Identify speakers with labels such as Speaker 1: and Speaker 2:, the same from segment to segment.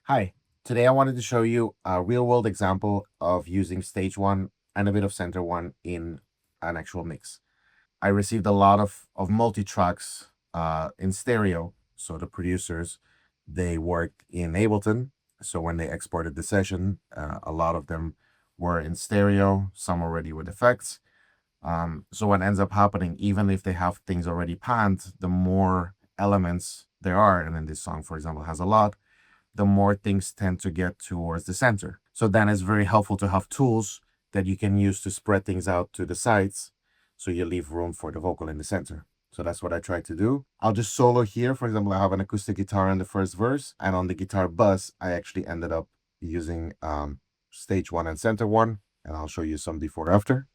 Speaker 1: Hi, today I wanted to show you a real-world example of using StageOne and a bit of CenterOne in an actual mix. I received a lot of multi-tracks in stereo, so the producers, they worked in Ableton, so when they exported the session, a lot of them were in stereo, some already with effects. So what ends up happening, even if they have things already panned, the more elements there are, and then this song, for example, has a lot, the more things tend to get towards the center. So then it's very helpful to have tools that you can use to spread things out to the sides so you leave room for the vocal in the center. So that's what I try to do. I'll just solo here. For example, I have an acoustic guitar in the first verse, and on the guitar bus, I actually ended up using StageOne and CenterOne, and I'll show you some before after.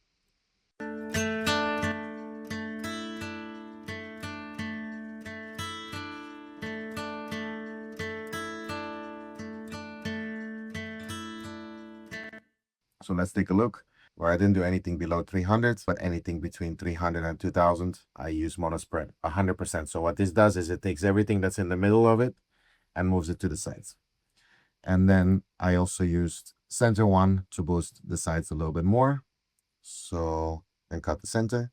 Speaker 1: So let's take a look. Where I didn't do anything below 300, but anything between 300 and 2000, I use monospread 100%. So what this does is it takes everything that's in the middle of it and moves it to the sides. And then I also used CenterOne to boost the sides a little bit more. So, and cut the center.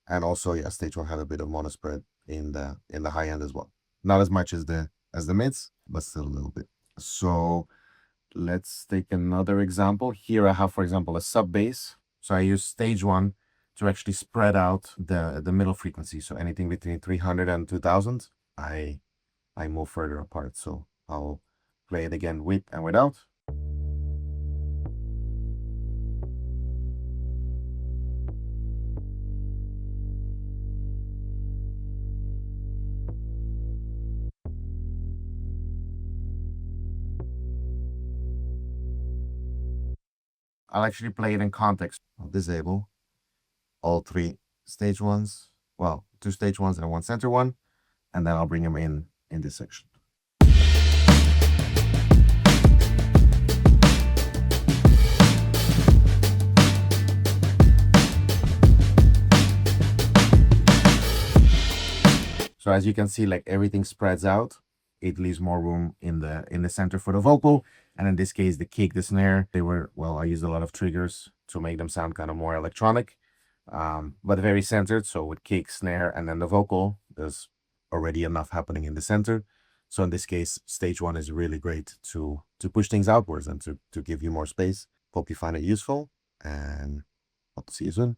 Speaker 1: And also, yeah, StageOne had a bit of monospread in the high end as well. Not as much as the mids, but still a little bit. So let's take another example. Here I have, for example, a sub bass. So I use StageOne to actually spread out the middle frequency. So anything between 300 and 2000, I move further apart. So I'll play it again with and without. I'll actually play it in context. I'll disable all three StageOnes. Well, two StageOnes and one CenterOne, and then I'll bring them in this section. So as you can see, like everything spreads out. It leaves more room in the center for the vocal. And in this case, the kick, the snare, they were, well, I used a lot of triggers to make them sound kind of more electronic, but very centered. So with kick, snare, and then the vocal, there's already enough happening in the center. So in this case, StageOne is really great to push things outwards and to give you more space. Hope you find it useful, and hope to see you soon.